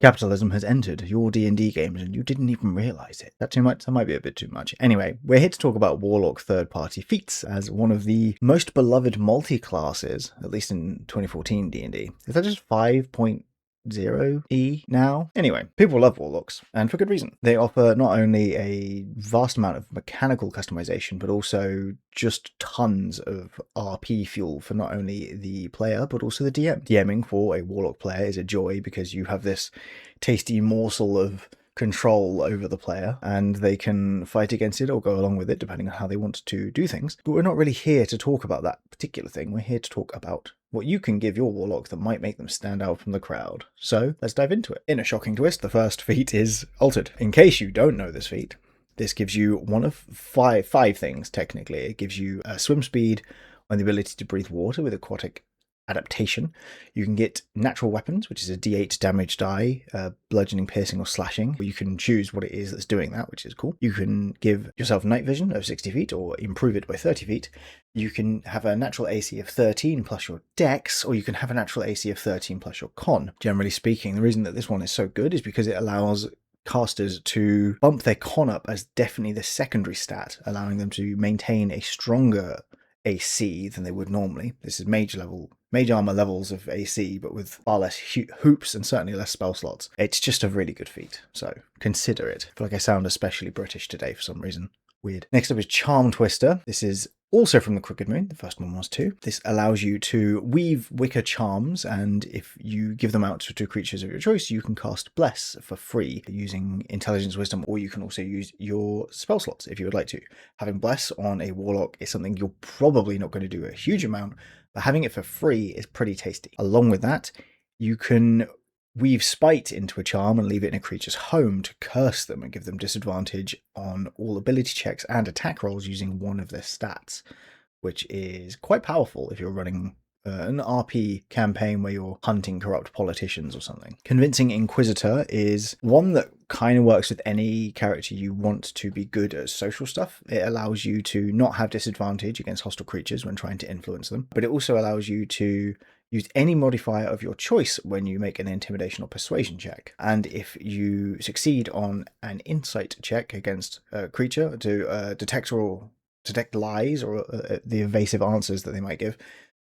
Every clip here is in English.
Capitalism has entered your D&D games and you didn't even realize it. That too much? That might be a bit too much. Anyway, we're here to talk about Warlock third-party feats as one of the most beloved multi-classes, at least in 2014 D&D. Is that just 5.0E now? Anyway, people love Warlocks, and for good reason. They offer not only a vast amount of mechanical customization, but also just tons of RP fuel for not only the player, but also the DM. DMing for a Warlock player is a joy because you have this tasty morsel of control over the player, and they can fight against it or go along with it depending on how they want to do things. But we're not really here to talk about that particular thing. We're here to talk about what you can give your Warlock that might make them stand out from the crowd. So let's dive into it. In a shocking twist, the first feat is Altered. In case you don't know this feat, this gives you one of five things, technically. It gives you swim speed and the ability to breathe water with aquatic adaptation. You can get natural weapons, which is a d8 damage die, bludgeoning, piercing, or slashing. You can choose what it is that's doing that, which is cool. You can give yourself night vision of 60 feet or improve it by 30 feet. You can have a natural AC of 13 plus your dex, or you can have a natural AC of 13 plus your con. Generally speaking, the reason that this one is so good is because it allows casters to bump their con up as definitely the secondary stat, allowing them to maintain a stronger AC than they would normally. This is mage armor levels of AC, but with far less hoops and certainly less spell slots. It's just a really good feat, so consider it. I feel like I sound especially British today for some reason. Weird. Next up is Charm Twister. This is also from the Crooked Moon. The first one was too. This allows you to weave wicker charms, and if you give them out to creatures of your choice, you can cast Bless for free using Intelligence, Wisdom, or you can also use your spell slots if you would like to. Having Bless on a Warlock is something you're probably not going to do a huge amount, but having it for free is pretty tasty. Along with that, you can weave Spite into a charm and leave it in a creature's home to curse them and give them disadvantage on all ability checks and attack rolls using one of their stats, which is quite powerful if you're running an RP campaign where you're hunting corrupt politicians or something. Convincing Inquisitor is one that kind of works with any character you want to be good at social stuff. It allows you to not have disadvantage against hostile creatures when trying to influence them, but it also allows you to use any modifier of your choice when you make an intimidation or persuasion check. And if you succeed on an insight check against a creature to detect lies or the evasive answers that they might give,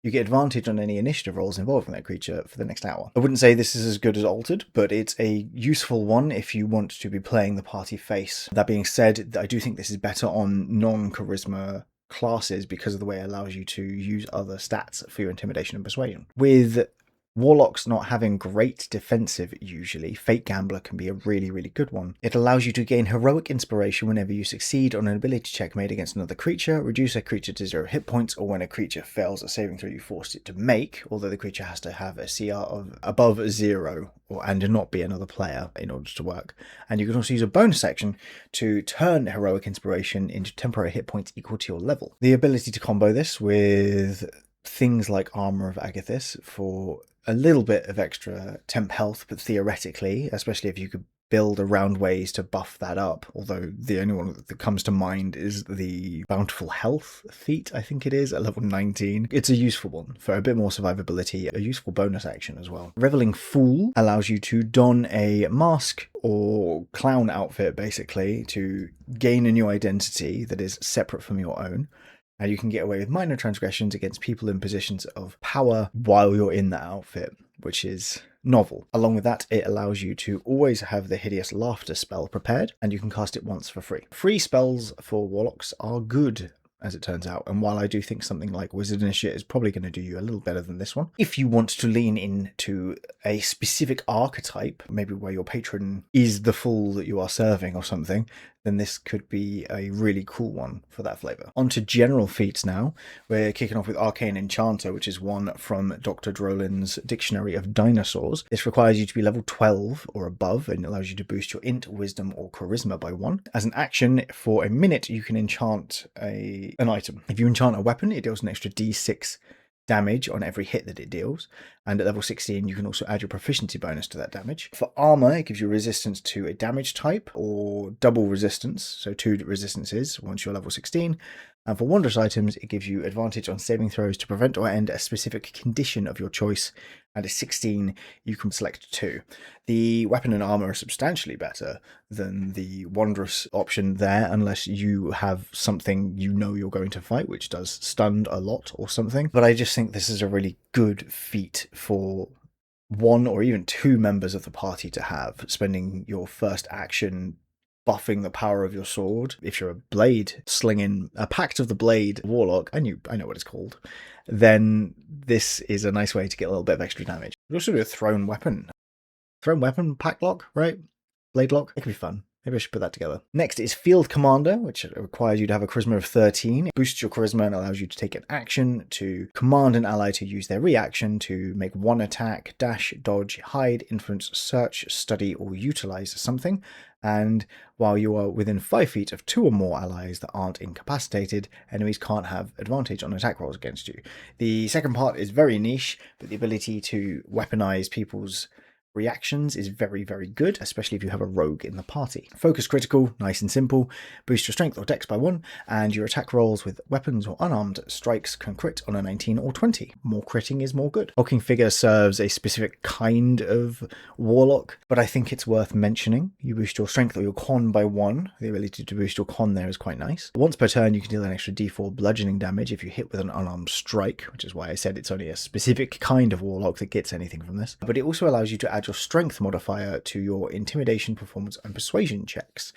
you get advantage on any initiative rolls involving that creature for the next hour. I wouldn't say this is as good as Altered, but it's a useful one if you want to be playing the party face. That being said, I do think this is better on non-charisma classes because of the way it allows you to use other stats for your intimidation and persuasion. With Warlocks not having great defensive usually, Fate Gambler can be a really, really good one. It allows you to gain heroic inspiration whenever you succeed on an ability check made against another creature, reduce a creature to 0 hit points, or when a creature fails a saving throw you forced it to make, although the creature has to have a CR of above 0 and not be another player in order to work. And you can also use a bonus action to turn heroic inspiration into temporary hit points equal to your level. The ability to combo this with things like Armor of Agathis for a little bit of extra temp health, but theoretically, especially if you could build around ways to buff that up, although the only one that comes to mind is the Bountiful Health feat, I think it is, at level 19. It's a useful one for a bit more survivability, a useful bonus action as well. Reveling Fool allows you to don a mask or clown outfit, basically, to gain a new identity that is separate from your own. And you can get away with minor transgressions against people in positions of power while you're in that outfit, which is novel. Along with that, it allows you to always have the Hideous Laughter spell prepared, and you can cast it once for free. Free spells for Warlocks are good, as it turns out, and while I do think something like Wizard Initiate is probably going to do you a little better than this one, if you want to lean into a specific archetype, maybe where your patron is the fool that you are serving or something, then this could be a really cool one for that flavour. On to general feats now. We're kicking off with Arcane Enchanter, which is one from Dr. Drolin's Dictionary of Dinosaurs. This requires you to be level 12 or above and allows you to boost your int, wisdom, or charisma by 1. As an action, for a minute, you can enchant an item. If you enchant a weapon, it deals an extra d6 damage on every hit that it deals, and at level 16 you can also add your proficiency bonus to that damage. For armor, it gives you resistance to a damage type or double resistance, so 2 resistances once you're level 16, And for wondrous items, it gives you advantage on saving throws to prevent or end a specific condition of your choice. And at 16, you can select 2. The weapon and armor are substantially better than the wondrous option there, unless you have something you know you're going to fight, which does stunned a lot or something. But I just think this is a really good feat for 1 or even 2 members of the party to have, spending your first action buffing the power of your sword. If you're a blade slinging, a Pact of the Blade Warlock, I know what it's called, then this is a nice way to get a little bit of extra damage. You also do a thrown weapon pack lock, right? Blade lock. It could be fun. Maybe I should put that together. Next is Field Commander, which requires you to have a charisma of 13. It boosts your charisma and allows you to take an action to command an ally to use their reaction to make 1 attack, dash, dodge, hide, influence, search, study, or utilize something. And while you are within 5 feet of 2 or more allies that aren't incapacitated, enemies can't have advantage on attack rolls against you. The second part is very niche, but the ability to weaponize people's reactions is very, very good, especially if you have a rogue in the party. Focus critical, nice and simple. Boost your strength or dex by 1, and your attack rolls with weapons or unarmed strikes can crit on a 19 or 20. More critting is more good. Hulking figure serves a specific kind of warlock, but I think it's worth mentioning. You boost your strength or your con by 1. The ability to boost your con there is quite nice. Once per turn, you can deal an extra d4 bludgeoning damage if you hit with an unarmed strike, which is why I said it's only a specific kind of warlock that gets anything from this. But it also allows you to add your strength modifier to your intimidation, performance, and persuasion checks.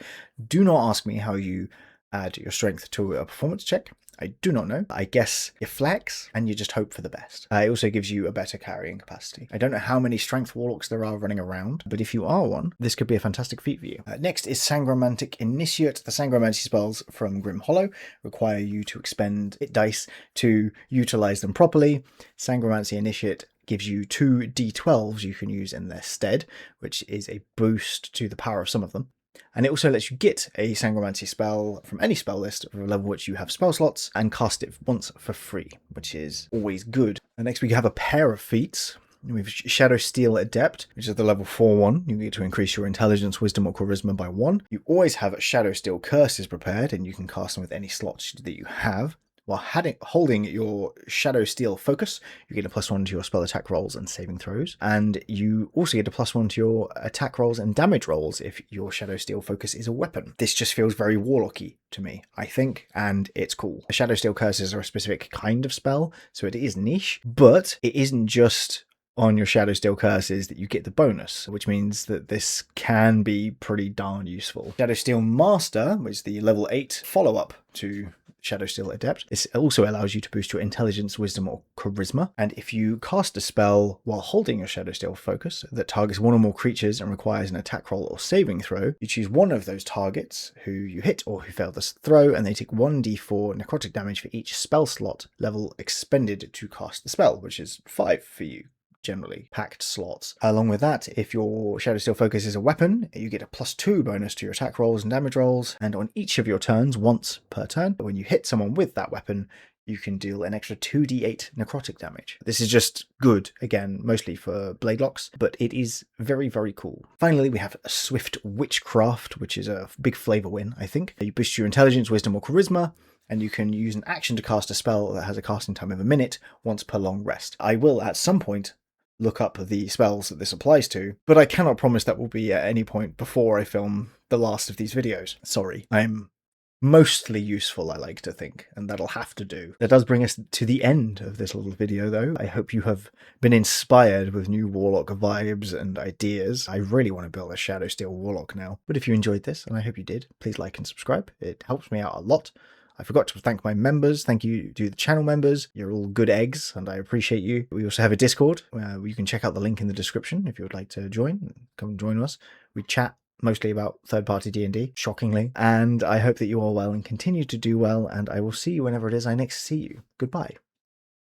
Do not ask me how you add your strength to a performance check. I do not know. I guess you flex and you just hope for the best. It also gives you a better carrying capacity. I don't know how many strength warlocks there are running around, but if you are one, this could be a fantastic feat for you. Next is Sangromantic Initiate. The Sangromancy spells from Grim Hollow require you to expend dice to utilize them properly. Sangromancy Initiate gives you 2 d12s you can use in their stead, which is a boost to the power of some of them. And it also lets you get a Sangromancy spell from any spell list of a level which you have spell slots and cast it once for free, which is always good. And next we have a pair of feats. We have Shadow Steel Adept, which is the level 4 one. You get to increase your intelligence, wisdom, or charisma by 1. You always have Shadow Steel Curses prepared, and you can cast them with any slots that you have. While holding your Shadow Steel Focus, you get a +1 to your spell attack rolls and saving throws. And you also get a +1 to your attack rolls and damage rolls if your Shadow Steel Focus is a weapon. This just feels very warlocky to me, I think, and it's cool. Shadow Steel Curses are a specific kind of spell, so it is niche, but it isn't just on your Shadow Steel Curses that you get the bonus, which means that this can be pretty darn useful. Shadow Steel Master, which is the level 8 follow-up to Shadow Steel Adept. This also allows you to boost your intelligence, wisdom, or charisma. And if you cast a spell while holding your Shadow Steel Focus that targets 1 or more creatures and requires an attack roll or saving throw, you choose one of those targets who you hit or who fail the throw, and they take 1d4 necrotic damage for each spell slot level expended to cast the spell, which is 5 for you. Generally packed slots. Along with that, if your Shadow Steel Focus is a weapon, you get a +2 bonus to your attack rolls and damage rolls, and on each of your turns, once per turn, when you hit someone with that weapon, you can deal an extra 2d8 necrotic damage. This is just good, again, mostly for blade locks, but it is very, very cool. Finally, we have a Swift Witchcraft, which is a big flavor win, I think. You boost your intelligence, wisdom, or charisma, and you can use an action to cast a spell that has a casting time of a minute once per long rest. I will, at some point, look up the spells that this applies to, but I cannot promise that will be at any point before I film the last of these videos. Sorry, I'm mostly useful, I like to think, and that'll have to do. That does bring us to the end of this little video, though. I hope you have been inspired with new Warlock vibes and ideas. I really want to build a Shadow Steel Warlock now. But if you enjoyed this, and I hope you did, please like and subscribe. It helps me out a lot. I forgot to thank my members. Thank you to the channel members. You're all good eggs, and I appreciate you. We also have a Discord. You can check out the link in the description if you would like to join. Come join us. We chat mostly about third-party D&D, shockingly. And I hope that you all well and continue to do well, and I will see you whenever it is I next see you. Goodbye.